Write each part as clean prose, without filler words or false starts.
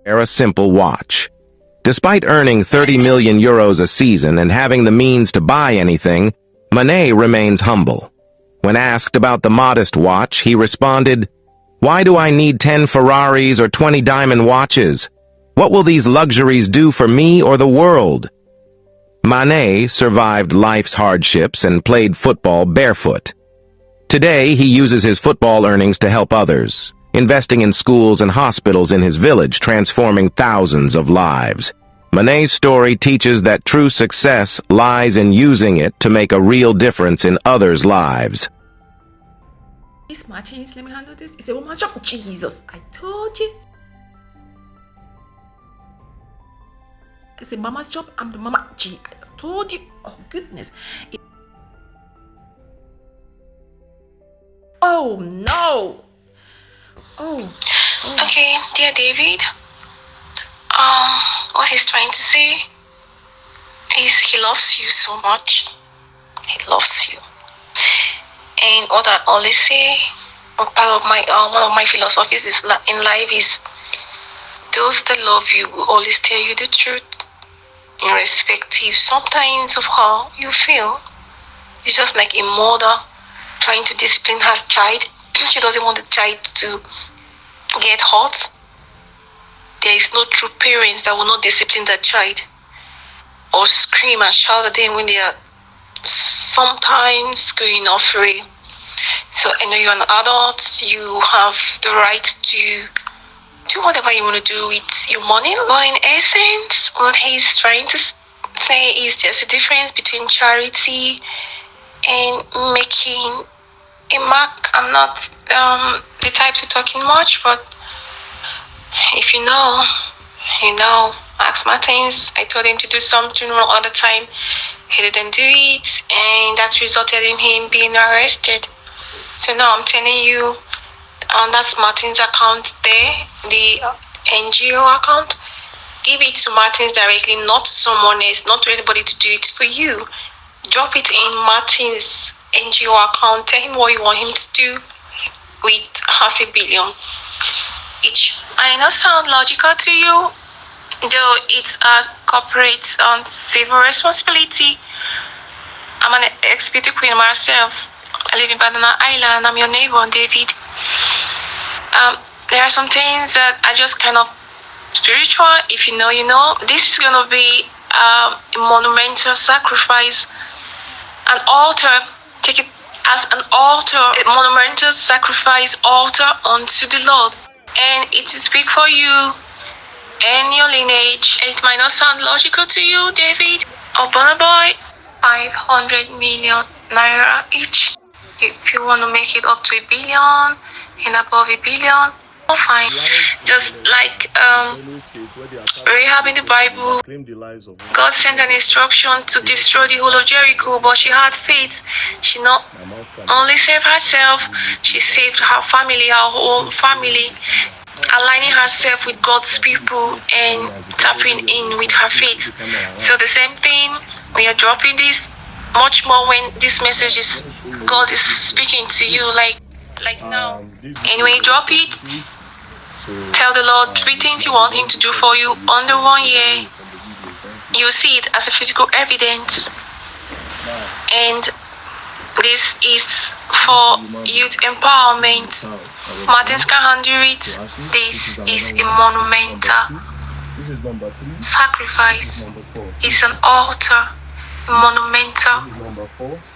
wear a simple watch. Despite earning 30 million euros a season and having the means to buy anything, Manet remains humble. When asked about the modest watch, he responded, "Why do I need 10 Ferraris or 20 diamond watches? What will these luxuries do for me or the world?" Manet survived life's hardships and played football barefoot. Today, he uses his football earnings to help others, investing in schools and hospitals in his village, transforming thousands of lives. Manet's story teaches that true success lies in using it to make a real difference in others' lives. This Martins, let me handle this. It's a woman's shop. Jesus, I told you. It's a mama's job. I'm the mama. Gee, I told you. Oh, goodness. Oh, no. Oh. Okay, dear David. What he's trying to say is he loves you so much. He loves you. And what I always say, part of my one of my philosophies is in life is those that love you will always tell you the truth, irrespective sometimes of how you feel. It's just like a mother trying to discipline her child. She doesn't want the child to get hurt. There is no true parents that will not discipline their child or scream and shout at them when they are sometimes going off way. So I know you're an adult, you have the right to do whatever you want to do with your money. But in essence, what he's trying to say is there's a difference between charity and making a mark. I'm not the type to talking much, but if you know, you know. Max Martins, I told him to do something wrong all the time. He didn't do it, and that resulted in him being arrested. So now I'm telling you, that's Martin's account there, the NGO account. Give it to Martins directly, not to someone else, not to anybody to do it for you. Drop it in Martin's NGO account. Tell him what you want him to do with $500 million each. I know sound logical to you, though it's a corporate civil responsibility. I'm an ex-beauty queen myself. I live in Banana Island. I'm your neighbor, David. There are some things that are just kind of spiritual. If you know, you know. This is going to be a monumental sacrifice. An altar. Take it as an altar. A monumental sacrifice altar unto the Lord. And it will speak for you and your lineage. It might not sound logical to you, David. Oh, boy, 500 million naira each. If you want to make it up to $1 billion and above $1 billion, oh, fine. Just like Rahab in the Bible, God sent an instruction to destroy the whole of Jericho, but she had faith. She not only saved herself, she saved her family, her whole family, aligning herself with God's people and tapping in with her faith. So the same thing when you're dropping this, much more when this message is God is speaking to you like now. And when you drop it, tell the Lord 3 things you want him to do for you under 1 year. You see it as a physical evidence. And this is for youth empowerment. Martins can handle it. This is a monumental sacrifice. It's an altar, a monumental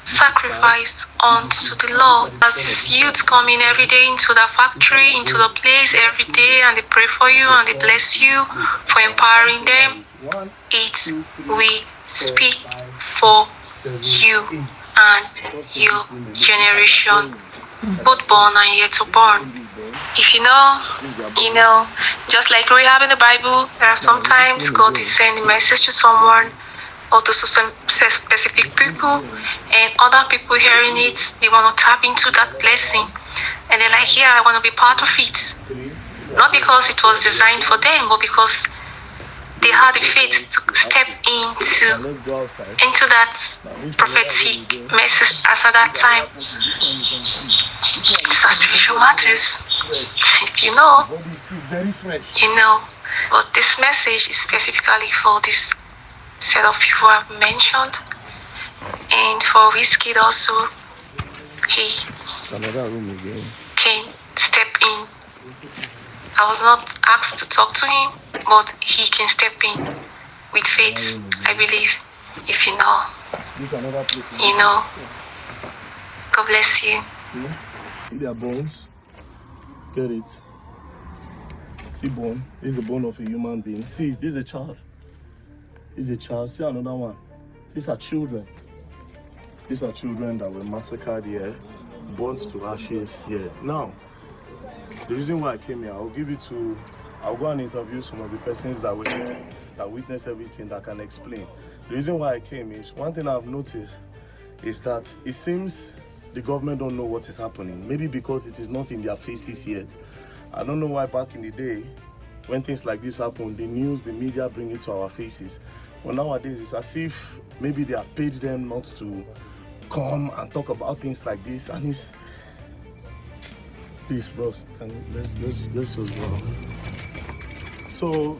sacrifice unto the Lord. As youths come in every day into the factory, into the place every day, and they pray for you and they bless you for empowering them, it will speak for you and your generation, both born and yet to born. If you know, you know. Just like we have in the Bible, there are sometimes God is sending a message to someone or to some specific people, and other people hearing it, they want to tap into that blessing, and they're like, yeah, I want to be part of it. Not because it was designed for them, but because they had the faith to step into that prophetic message as at that time. These are spiritual matters. If you know, you know. But this message is specifically for this set of people I've mentioned, and for Wizkid also. He can step in. I was not asked to talk to him, but he can step in with faith, I believe. If you know, you know. God bless you. See their bones? Get it? See bone? This is the bone of a human being. See, this is a child. This is a child. See another one. These are children. These are children that were massacred here, burnt to ashes here. Now, the reason why I came here, I'll go and interview some of the persons that were here, that witnessed everything, that can explain. The reason why I came is, one thing I've noticed is that it seems the government don't know what is happening. Maybe because it is not in their faces yet. I don't know why back in the day, when things like this happen, the news, the media bring it to our faces. But nowadays, it's as if maybe they have paid them not to come and talk about things like this. And it's... Please, bros, let's just go. So,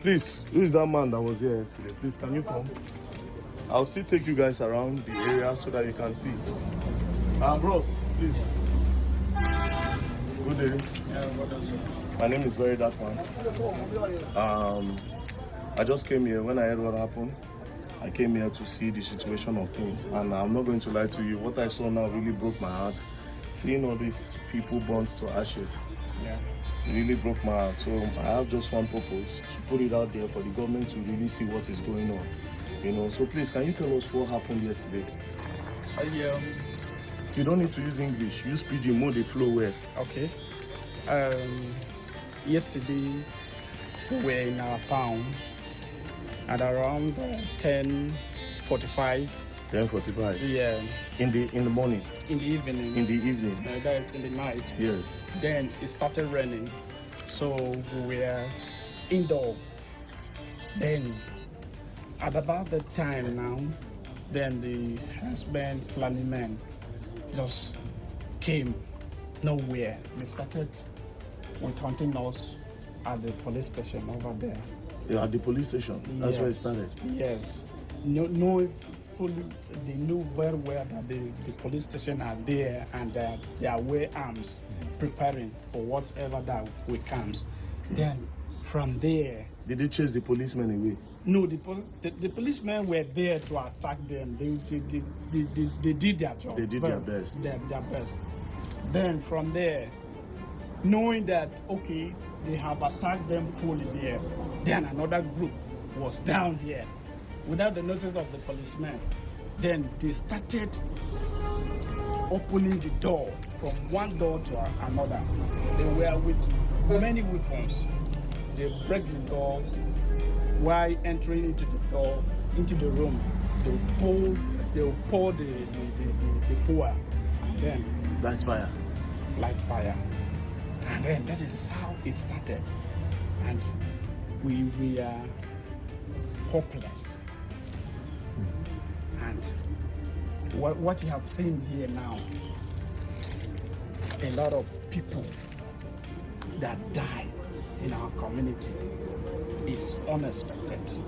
please, who is that man that was here yesterday? Please, can you come? I'll still take you guys around the area so that you can see. Bros, please. Good day. My name is Very Dark Man. I just came here when I heard what happened. I came here to see the situation of things, and I'm not going to lie to you. What I saw now really broke my heart. Seeing all these people burnt to ashes, it really broke my heart. So I have just one purpose: to put it out there for the government to really see what is going on. You know. So please, can you tell us what happened yesterday? You don't need to use English. Use pidgin, more the flow well. Okay. Yesterday we were in our town at around 10:45. 10:45. Yeah. In the morning. In the evening. In the evening. That is in the night. Yes. Then it started raining, so we were indoor. Then at about the time now, then the husband Fulani men just came nowhere. They started with hunting us at the police station over there. Yeah, at the police station. That's where it started. Yes. They knew very well that the police station are there, and they are wear arms, preparing for whatever that will comes. Then from there, did they chase the policemen away? No, the policemen were there to attack them. They did their job. They did their best. Their best. Then from there, knowing that okay, they have attacked them fully there, then another group was down here without the notice of the policemen. Then they started opening the door from one door to another. They were with many weapons. They break the door. While entering into the door, into the room, they'll pour the fuel, and then light fire. And then that is how it started. And we are hopeless. And what you have seen here now, a lot of people that die in our community is unexpected.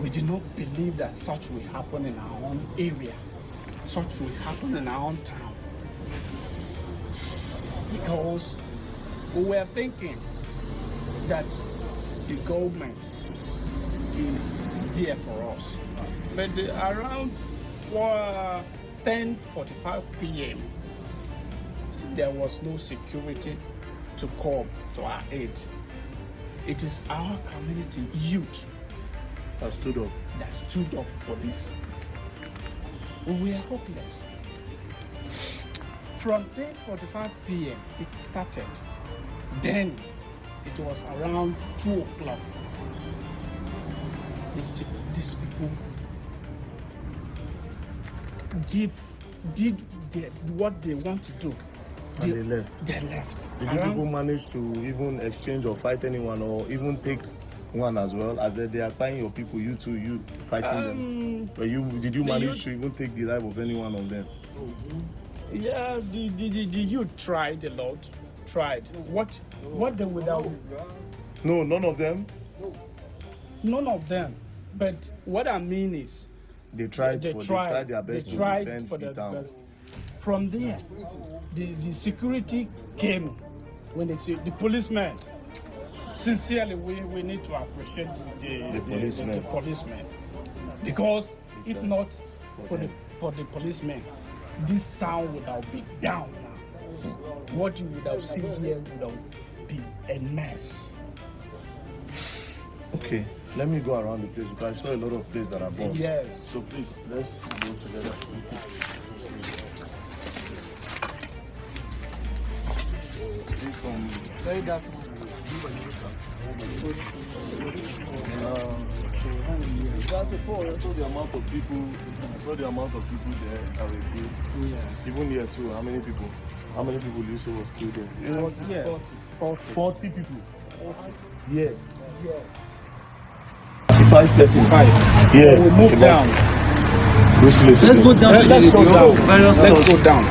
We do not believe that such will happen in our own area, such will happen in our own town. Because we were thinking that the government is there for us. But around 10:45 p.m., there was no security to come to our aid. It is our community youth that stood up for this. We are hopeless. From 10:45 p.m. it started. Then it was around 2 o'clock. These people did what they want to do. And they left. Did you people manage to even exchange or fight anyone, or even take one as well? As they are fighting your people, you fighting them. But did you manage to even take the life of any one of them? Yeah, the youth tried a lot. What they would have No, none of them. None of them. But what I mean is, They tried their best to defend the town. From there, the security came when they see the policemen. Sincerely, we need to appreciate the policemen, because if not for the policemen, this town would have been down now. What you would have seen here would have been a mess. Okay, let me go around the place because I saw a lot of places that are burned. Yes. So please, let's go together. I saw the amount of people. There that were killed. Yeah. Even here too. How many people? How many people do you say was killed there? You know, 40 people. 40. Yeah. Yes. 35. Yeah. We move down. Let's go down. Let's go down.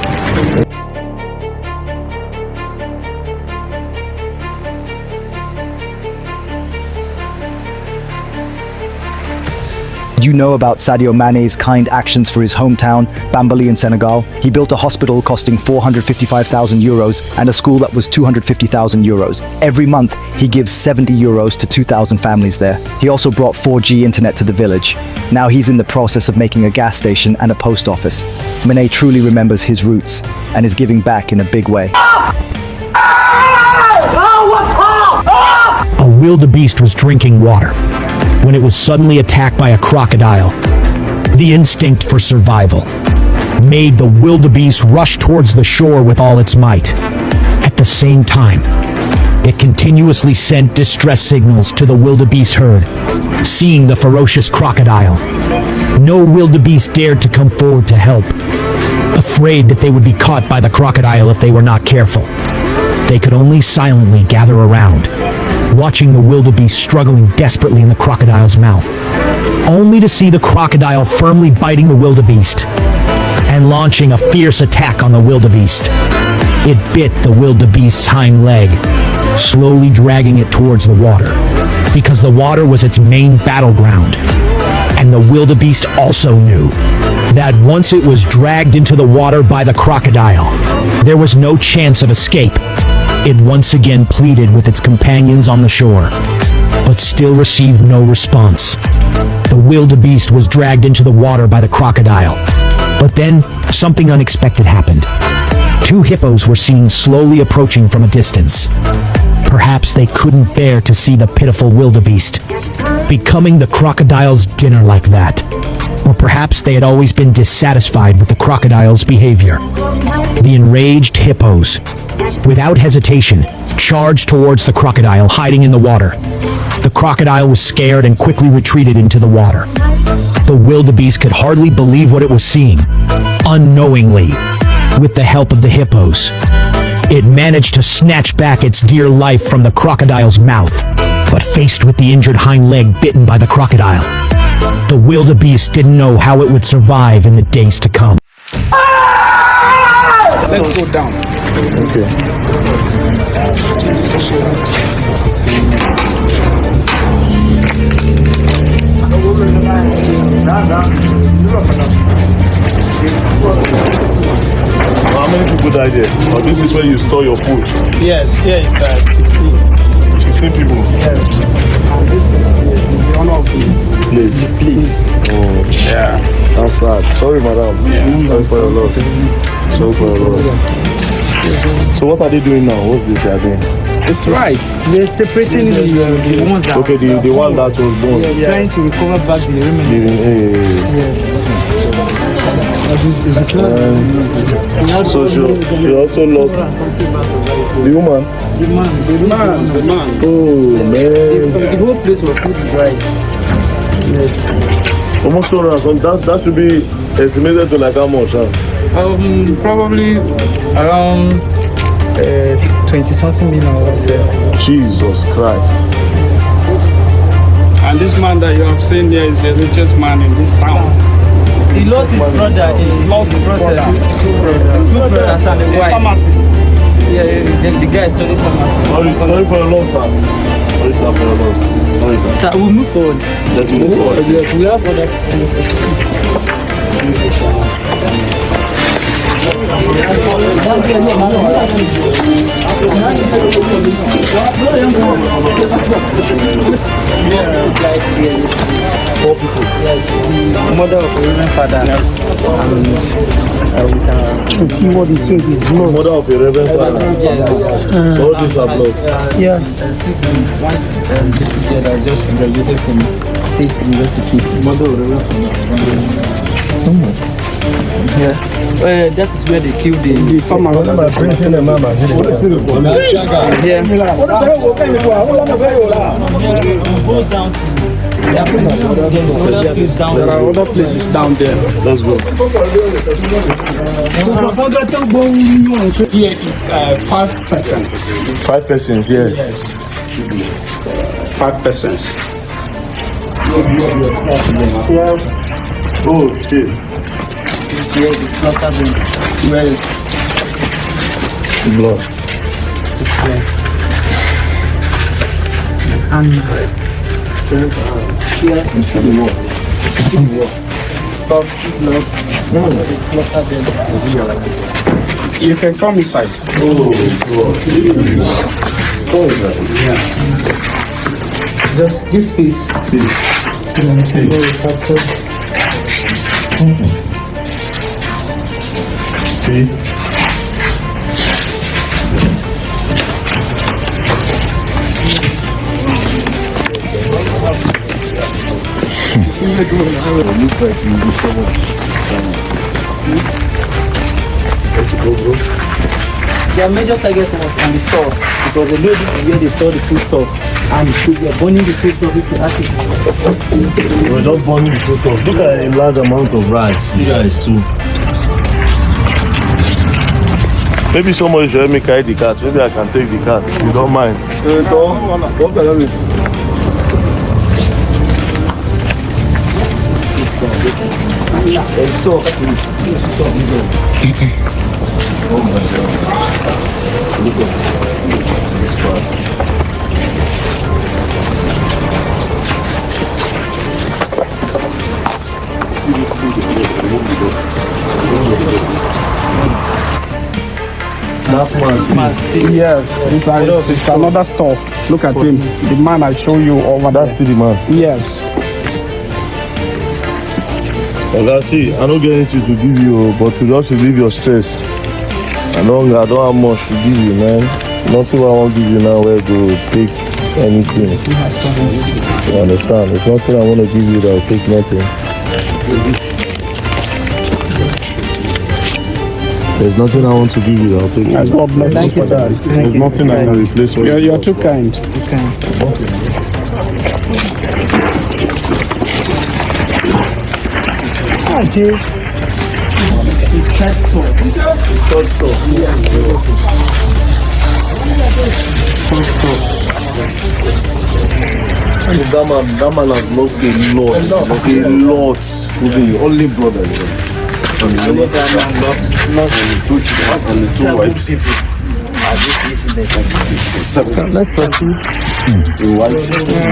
You know about Sadio Mane's kind actions for his hometown, Bambali in Senegal. He built a hospital costing 455,000 euros and a school that was 250,000 euros. Every month, he gives 70 euros to 2,000 families there. He also brought 4G internet to the village. Now he's in the process of making a gas station and a post office. Mane truly remembers his roots and is giving back in a big way. A wildebeest was drinking water when it was suddenly attacked by a crocodile. The instinct for survival made the wildebeest rush towards the shore with all its might. At the same time, it continuously sent distress signals to the wildebeest herd. Seeing the ferocious crocodile, no wildebeest dared to come forward to help, afraid that they would be caught by the crocodile if they were not careful. They could only silently gather around, watching the wildebeest struggling desperately in the crocodile's mouth, only to see the crocodile firmly biting the wildebeest and launching a fierce attack on the wildebeest. It bit the wildebeest's hind leg, slowly dragging it towards the water, because the water was its main battleground. And the wildebeest also knew that once it was dragged into the water by the crocodile, there was no chance of escape. It once again pleaded with its companions on the shore, but still received no response. The wildebeest was dragged into the water by the crocodile. But then, something unexpected happened. Two hippos were seen slowly approaching from a distance. Perhaps they couldn't bear to see the pitiful wildebeest becoming the crocodile's dinner like that. Or perhaps they had always been dissatisfied with the crocodile's behavior. The enraged hippos, without hesitation, charged towards the crocodile hiding in the water. The crocodile was scared and quickly retreated into the water. The wildebeest could hardly believe what it was seeing. Unknowingly, with the help of the hippos, it managed to snatch back its dear life from the crocodile's mouth. But faced with the injured hind leg bitten by the crocodile, the wildebeest didn't know how it would survive in the days to come. Let's go down. Okay. How many people died here? Oh, this is where you store your food. Yes, here is 15 people. Yes. And this is the honor of the Please. Oh, yeah. that's sad. Sorry, madam. Yeah. Sorry for your loss. Sorry for your loss. So what are they doing now? What's this they are doing? It's right. They're separating the ones that... Okay, the one that was born. Yeah. Trying to recover back the remaining. Yes. So she also lost the woman. The man. Oh man. The whole place was full of rice. Yes. Almost 200. That should be estimated to like how much? Huh? Probably around 20-something million or so. Jesus Christ. And this man that you have seen here is the richest man in this town. He lost his brother. He lost his brother. Two brothers and a wife. Pharmacy. Yeah, the guy studied pharmacy. Sorry for the loss, sir. Sorry, sir, for your loss. Sorry, sir. Sir, we'll move forward. Let's move forward. Yes, we have other. Four people. Yes, mother of a reverend father. What he said is blood. Mother of a reverend father. All these are blood. Yeah. Together, just graduated from State University. Mother of a reverend father. Yeah. That is where they killed the farmer. Yeah. There are other places down there. Let's go. Here is 5 persons. 5 persons, yeah. Yes. 5 persons. Oh, shit. Where the slaughter been? Well, The blood. Animals. Here is the blood. you can come inside. Just this piece. See? Their major target was on the stores because they knew this is where they saw the food stuff and they were burning the food stuff with the artists. We're just burning the food stuff. Look at a large amount of rice. See guys too. Maybe somebody should help me carry the cat. Maybe I can take the cat. If you don't mind. That's man. Yes, it's another stuff. Look at him. The man I show you over there. That's the man. Yes. Oga, see, I don't get anything to give you, but to just relieve your stress. I don't have much to give you, man. Nothing I want to give you now where go take anything. You understand? There's nothing I want to give you that will take nothing. There's nothing I want to give you that will take nothing. God bless Thank you, sir. There's nothing I can replace with. You're too kind. Okay. That man has lost a lot. Only brother. And the two wives.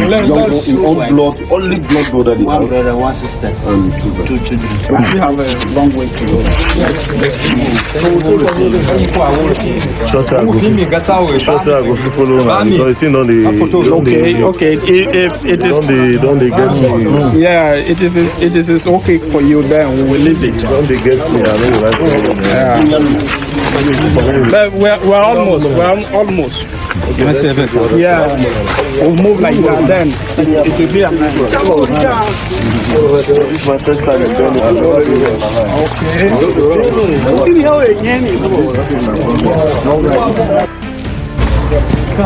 Let's proceed. Only blood brother. One brother, one sister, And two children. We have a long way to go. Trust I go follow now because it's on the. Okay. If it is, don't they get me? yeah, it is okay for you. Then we will leave it. Don't they get me? I know right. But we're almost. Yeah, we'll move like that. Then it will be a nice. This is my first time doing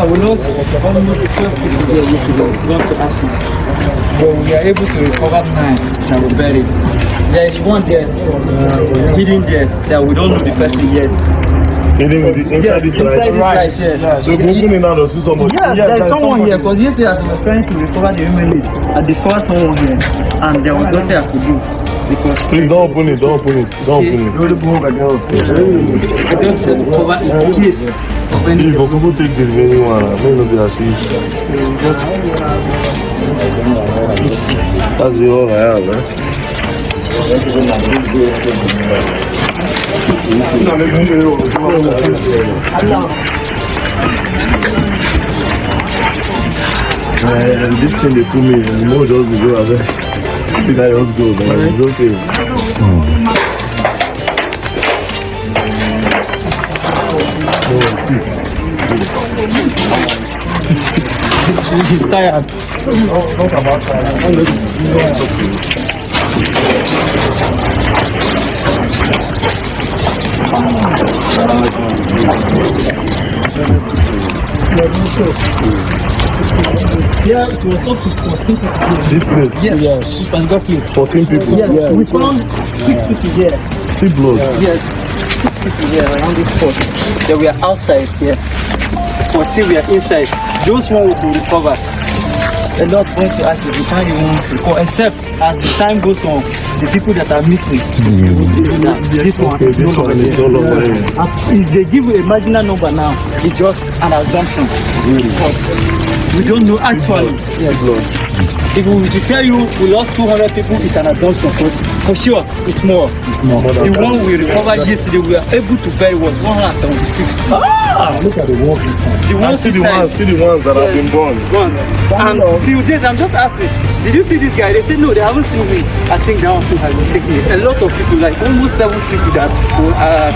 we lost almost 12 people there yesterday, gone to ashes. But we are able to recover 9 that were buried. There is one there, hidden there, that we don't know the person yet. Inside this rice. Yeah. So we open it now to see somebody. Yes, there's someone here, because yesterday as we were trying to recover the remains, I discovered someone here, and there was nothing I could do. Because Please don't open it. I just said cover in case If people take the remaining one, I may not be as if. That's the all I have, eh? This thing they put me in, the more just go away. I think I just go, but it's okay. He's tired. Yeah, it was up to 14 people. This place? Yes, it was got you. 14 people? Yes, we found 6 people here. See blood? Yes, 6 people here around this spot. They were outside here. 14 were inside. Those ones will be recovered. A lot went to us, we can't even recall, except as the time goes on, the people that are missing, this one is no longer there. If they give you a marginal number now, it's just an assumption. Because we don't know actually. Yes. If we should tell you we lost 200 people, it's an assumption. For sure, it's more. The one we recovered yesterday, we were able to bury was 176. Look at the ones. The ones see the ones that have been born. And a few days, I'm just asking, did you see this guy? They said no, they haven't seen me. I think that one too has been taken. A lot of people, like almost 7 people that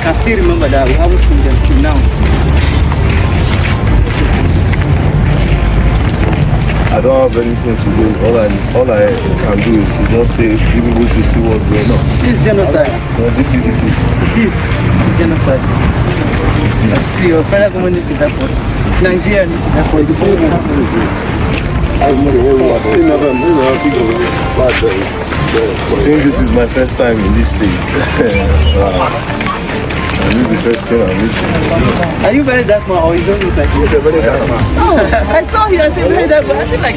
can still remember that we haven't seen them till now. I don't have anything to do. All I can do is to just say people to see what's going on. This is genocide. No, this is it. It is genocide. See, your parents want to help us. Nigeria need to help us. I think this is my first time in this state. And this is the first thing I'm meeting. Are you very dark man or you don't look like this? You're very dark man. Oh, I saw you, I said very dark man. I feel like...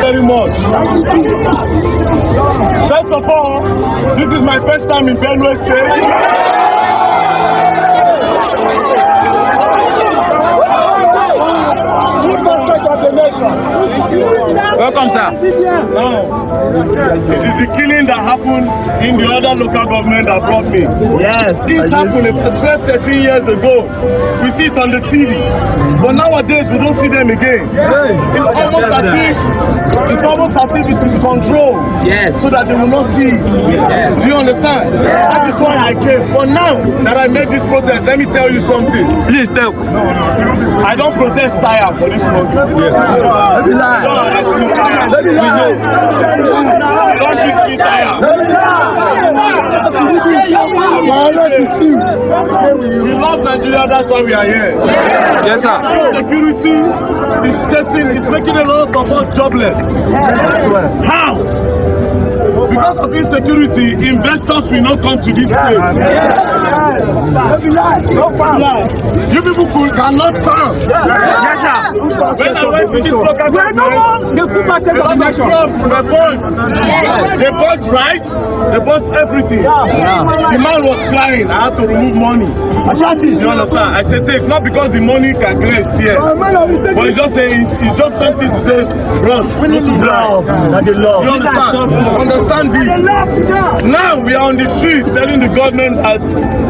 Very much. First of all, this is my first time in Benue State. Welcome, sir. Now, this is the killing that happened in the other local government that brought me. Yes. This happened 12, 13 years ago. We see it on the TV. But nowadays, we don't see them again. It's almost as if it is controlled. Yes. So that they will not see it. Yes. Do you understand? That is why I came. But now that I made this protest, let me tell you something. Please tell. I don't protest tire for this country. I don't beat me tire. retire. We love Nigeria, that's why we are here. Yes, sir. Security is making a lot of us jobless. How? Because of insecurity, investors will not come to this place. You people cannot farm. When I went to this local government, they bought rice, they bought everything. The man was crying, I had to remove money. You understand? I said, take, not because the money can grace here, but it's just something to say, bros, not to drive. You understand? Understand this. Now we are on the street telling the government that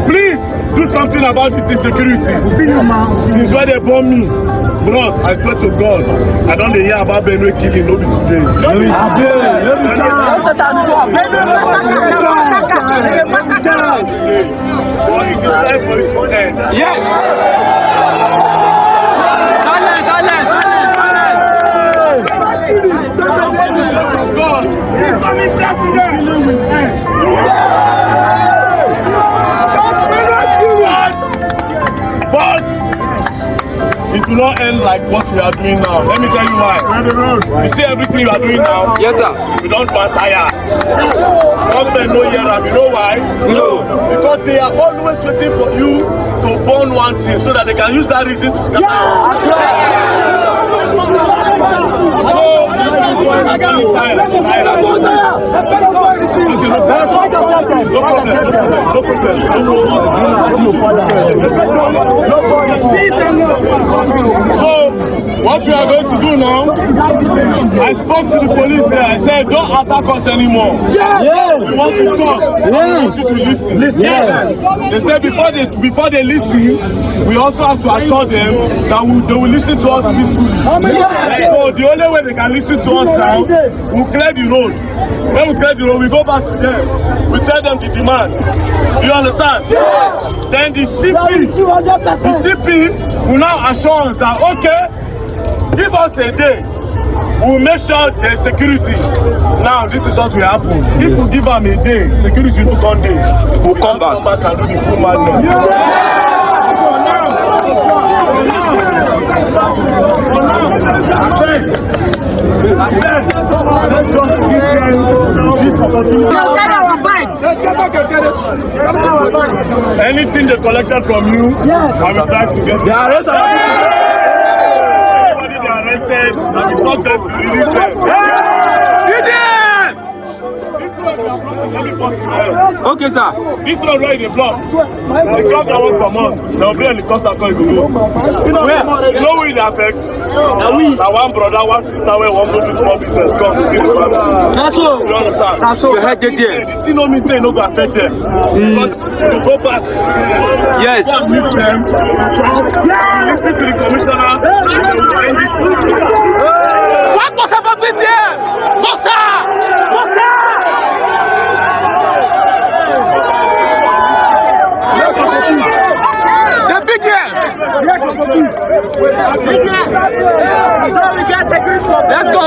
please do something about this insecurity. Since when they bomb me, bros, I swear to God, I don't hear about Benue killing, no be today. But it is time for it to end. Yes! But it will not end like what we are doing now. Let me tell you why. You see everything you are doing now? Yes, sir. We don't want tire. Government no hear them. You know why? No. Because they are always waiting for you to burn one thing so that they can use that reason to start. So, what we are going to do now, I spoke to the police there. I said, don't attack us anymore. Yes. We want to talk. We want you to listen. Yes. They said before they listen, we also have to assure them that they will listen to us peacefully. So the only way they can listen to us now, we'll clear the road. When we clear the road, we go back to them. We tell them the demand. Do you understand? Yes. Then the CP will now assure us that, okay, give us a day. We'll make sure there's security. Now, this is what will happen. If we give them a day, security will come day. We'll come back and do the full madness. Let's just give them this opportunity. Anything they collected from you, I will try to get it. Anybody they arrested, I will talk them to release them. Okay, sir. This one right in the block. The governor wants from us. There will be a helicopter coming to go. You know who it affects? That one brother, one sister, where one go to small business, come to feed the family. That's all. You understand? That's all. The see no me say no go affect them. Because you go back. Yes. Go and meet them. Listen to the commissioner. And they will end this. What was about this there? Let's go.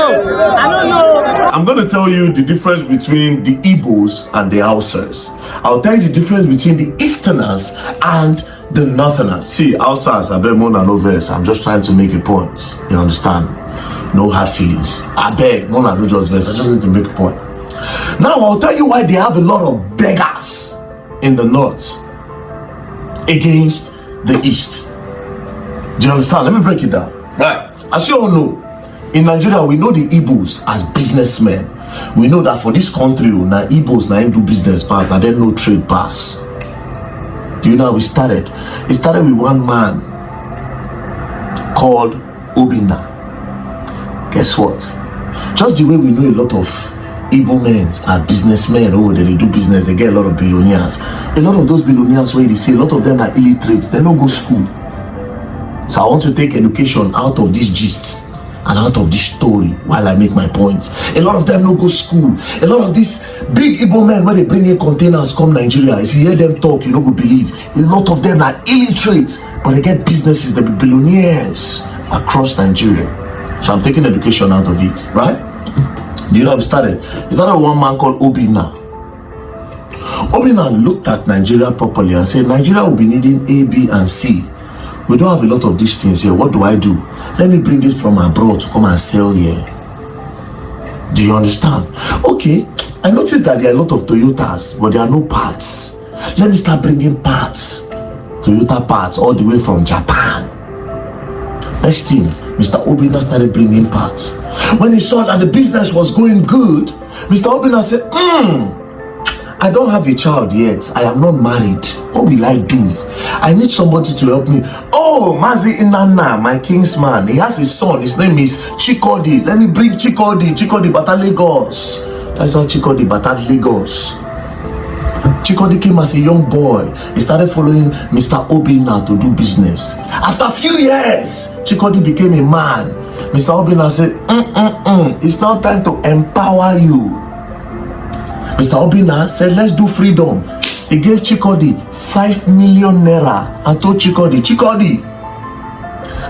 I don't know. I'm going to tell you the difference between the Igbos and the Hausas. I'll tell you the difference between the Easterners and the Northerners. See, Hausas, I beg more than no verse. I'm just trying to make a point. You understand? No hard feelings. I beg more than no just verse. I just need to make a point. Now, I'll tell you why they have a lot of beggars in the North against the East. Do you understand? Let me break it down. Right. As you all know, in Nigeria, we know the Igbos as businessmen. We know that for this country, now Igbos now do business pass, and then no trade pass. Do you know how we started? It started with one man called Obinna. Guess what? Just the way we know a lot of Igbo men are businessmen, they do business, they get a lot of billionaires. A lot of those billionaires, where they say a lot of them are illiterate, they don't go to school. So I want to take education out of this gist and out of this story while I make my points. A lot of them don't go to school. A lot of these big Igbo men, when they bring in containers come Nigeria, if you hear them talk, you don't go believe. A lot of them are illiterate, but they get businesses, they be billionaires across Nigeria. So I'm taking education out of it, right? Do you know how it started? It started with one man called Obina. Obina looked at Nigeria properly and said, Nigeria will be needing A, B, and C. We don't have a lot of these things here. What do? Let me bring it from abroad to come and sell here. Do you understand? Okay, I noticed that there are a lot of Toyotas, but there are no parts. Let me start bringing parts. Toyota parts all the way from Japan. Next thing, Mr. Obina started bringing parts. When he saw that the business was going good, Mr. Obina said, I don't have a child yet. I am not married. What will I do? I need somebody to help me. Oh, Mazi Inanna, my kingsman. He has a son. His name is Chikodi. Let me bring Chikodi. Chikodi Bata Lagos. That's how Chikodi Bata Lagos. Chikodi came as a young boy. He started following Mr. Obina to do business. After a few years, Chikodi became a man. Mr. Obina said, it's now time to empower you. Mr. Obina said, let's do freedom. He gave Chikodi 5 million naira and told Chikodi,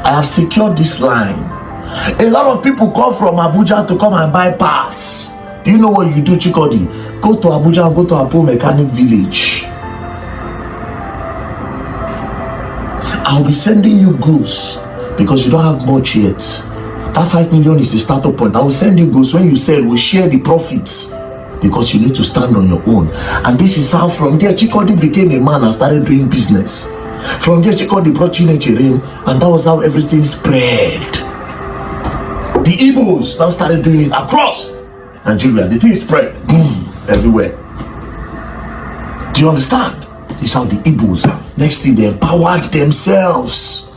I have secured this line. A lot of people come from Abuja to come and buy parts. Do you know what you do, Chikodi? Go to Abuja and go to Apo Mechanic Village. I'll be sending you goods because you don't have much yet. That 5 million is the starting point. I will send you goods. When you sell, we'll share the profits. Because you need to stand on your own. And this is how from there Chikodi became a man and started doing business. From there Chikodi brought Chinecherim, and that was how everything spread. The Igbos now started doing it across Nigeria. The thing spread everywhere. Do you understand? This is how the Igbos, next thing, they empowered themselves.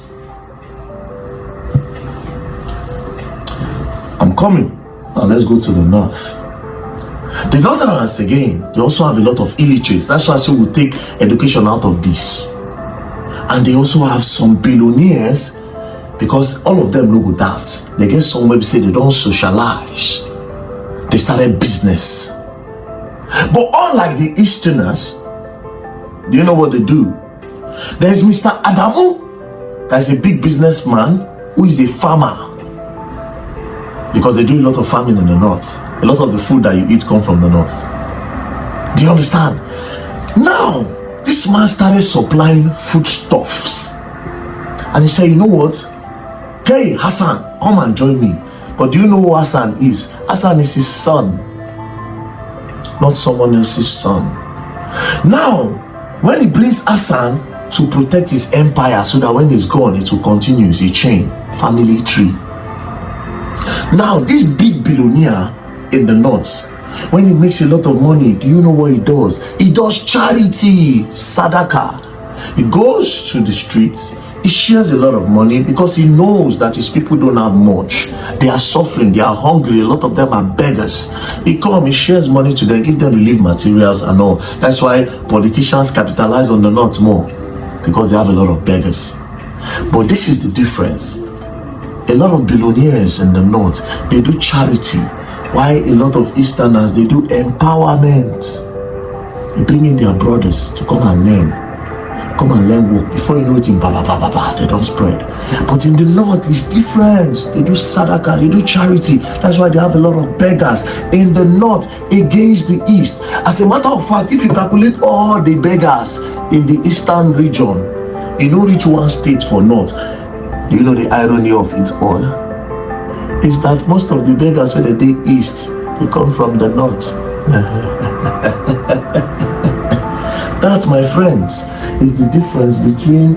I'm coming. Now let's go to the north. The Northerners again, they also have a lot of illiterates. That's why I say we'll take education out of this. And they also have some billionaires, because all of them know good that. They get somewhere to say they don't socialize. They started business. But unlike the Easterners, do you know what they do? There's Mr. Adamu, that's a big businessman who is a farmer. Because they do a lot of farming in the north. A lot of the food that you eat come from the north. Do you understand? Now, this man started supplying foodstuffs. And he said, you know what? Hey, Hassan, come and join me. But do you know who Hassan is? Hassan is his son. Not someone else's son. Now, when he brings Hassan to protect his empire so that when he's gone, it will continue. It's a chain, family tree. Now, this big billionaire in the north, when he makes a lot of money, do you know what he does? He does charity, sadaka. He goes to the streets, he shares a lot of money because he knows that his people don't have much. They are suffering, they are hungry, a lot of them are beggars. He comes, he shares money to them, give them relief materials and all. That's why politicians capitalize on the north more, because they have a lot of beggars. But this is the difference. A lot of billionaires in the north, they do charity. Why a lot of Easterners, they do empowerment. They bring in their brothers to come and learn work. Before you know it, in they don't spread. But in the north, it's different. They do sadaka, they do charity. That's why they have a lot of beggars in the north against the east. As a matter of fact, if you calculate all the beggars in the eastern region, you don't reach one state for north. Do you know the irony of it all? Is that most of the beggars when they do east, they come from the north. That, my friends, is the difference between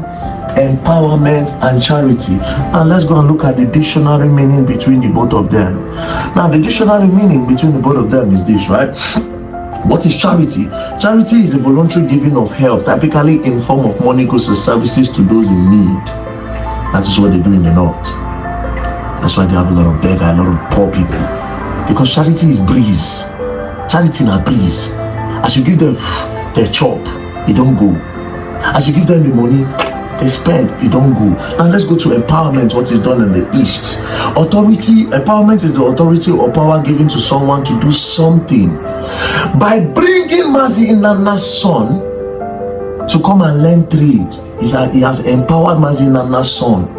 empowerment and charity. And let's go and look at the dictionary meaning between the both of them. Now, the dictionary meaning between the both of them is this, right? What is charity? Charity is a voluntary giving of help, typically in form of money, goods, and services to those in need. That is what they do in the north. That's why they have a lot of beggars, a lot of poor people. Because charity is breeze. Charity is a breeze. As you give them their chop, it don't go. As you give them the money, they spend, it don't go. Now let's go to empowerment, what is done in the east. Authority, empowerment is the authority or power given to someone to do something. By bringing Mazi Inanna's son to come and learn trade, he has empowered Mazi Inanna's son.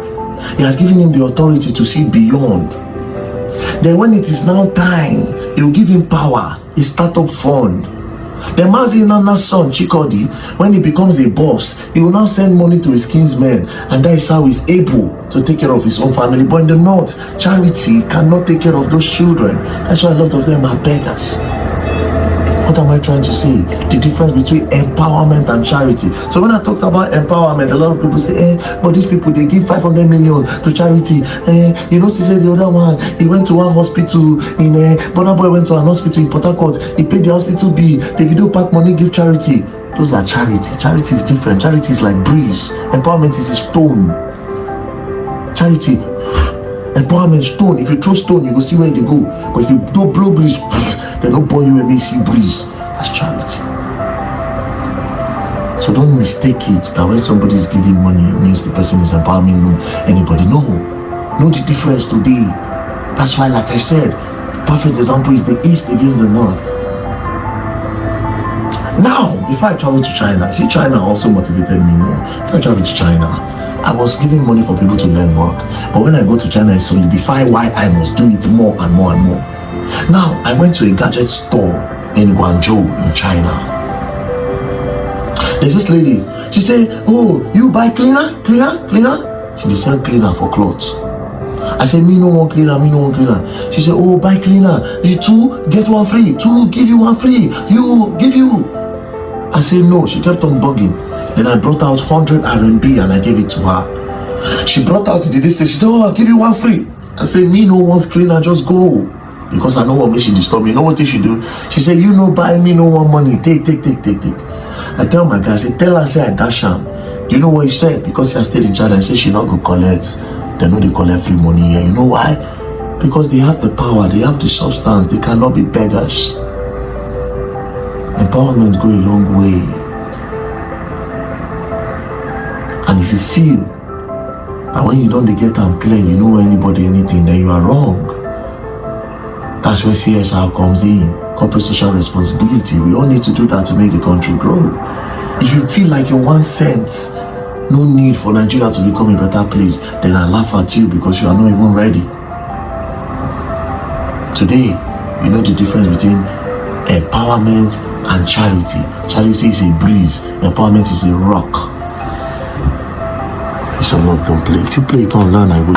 He has given him the authority to see beyond. Then when it is now time he will give him power, a startup fund. The Mazi Nana's son, Chikodi, when he becomes a boss, he will now send money to his kinsmen, and that is how he's able to take care of his own family. But in the north, charity cannot take care of those children. That's why a lot of them are beggars. What am I trying to say? The difference between empowerment and charity. So when I talked about empowerment, a lot of people say, but these people, they give 500 million to charity. You know, she said the other one, he went to one hospital in, Burna Boy went to an hospital in Port Harcourt. He paid the hospital bill. The video pack money, give charity. Those are charity. Charity is different. Charity is like breeze. Empowerment is a stone. Charity, empowerment stone. If you throw stone, you go see where they go. But if you don't blow breeze, they don't burn you and make you see breeze. That's charity. So don't mistake it that when somebody is giving money, it means the person is empowering anybody. No. Know the difference today. That's why, like I said, perfect example is the East against the North. Now, before I traveled to China, see, China also motivated me more. Before I traveled to China, I was giving money for people to learn work. But when I go to China, I solidify why I must do it more and more and more. Now, I went to a gadget store in Guangzhou in China. There's this lady. She said, oh, you buy cleaner? She dey sell cleaner for clothes. I said, me no want cleaner. She said, oh, buy cleaner. The 2 get 1 free. 2 give you 1 free. You give you. I said no. She kept on bugging. Then I brought out 100 RMB and I gave it to her. She brought out the list. She said, oh, I'll give you 1 free. I said, me no want cleaner, just go. Because I know what makes she disturb me. You know what she do? She said, you no buy me, no want money. Take. I tell my guy, I say, tell her, say I dash am. Do you know what he said? Because I stayed in China, I said she not go collect. They know they collect free money here. You know why? Because they have the power, they have the substance, they cannot be beggars. Empowerment go a long way. And if you feel that when you don't get them clear, you know anybody anything, then you are wrong. That's where CSR comes in, corporate social responsibility. We all need to do that to make the country grow. If you feel like you're 1 cent, no need for Nigeria to become a better place, then I laugh at you because you are not even ready. Today, you know the difference between empowerment and charity. Charity is a breeze, empowerment is a rock. It's a rock, don't play. If you play, you can't learn, I will.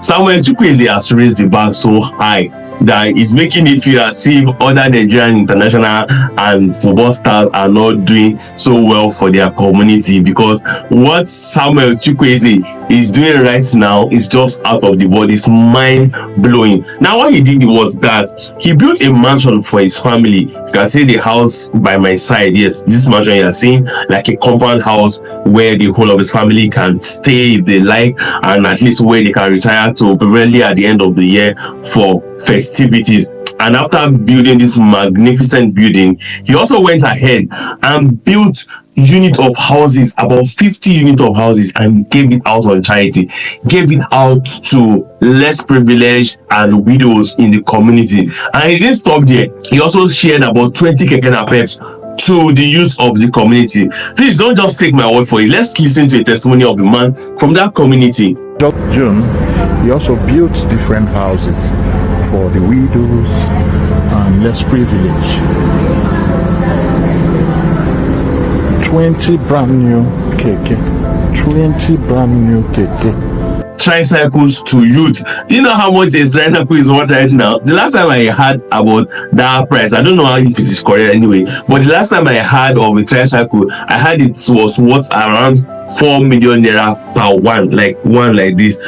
Samuel Chukwueze has raised the bar so high that it's making it feel as if other Nigerian international and football stars are not doing so well for their community, because what Samuel Chukwueze is doing right now is just out of the body. It's mind-blowing. Now what he did was that he built a mansion for his family. You can see the house by my side. Yes, this mansion you are seeing, like a compound house where the whole of his family can stay if they like, and at least where they can retire to probably at the end of the year for festivities. And after building this magnificent building, he also went ahead and built unit of houses, about 50 units of houses, and gave it out on charity, gave it out to less privileged and widows in the community. And he didn't stop there. He also shared about 20 keke napeps to the youth of the community. Please don't just take my word for it. Let's listen to a testimony of a man from that community. June, he also built different houses for the widows and less privileged. 20 brand new keke. 20 brand new keke. Tricycles to youth. Do you know how much a tricycle is worth right now? The last time I heard about that price, I don't know if it is correct anyway, but the last time I heard of a tricycle, I heard it was worth around 4 million naira per one, like this.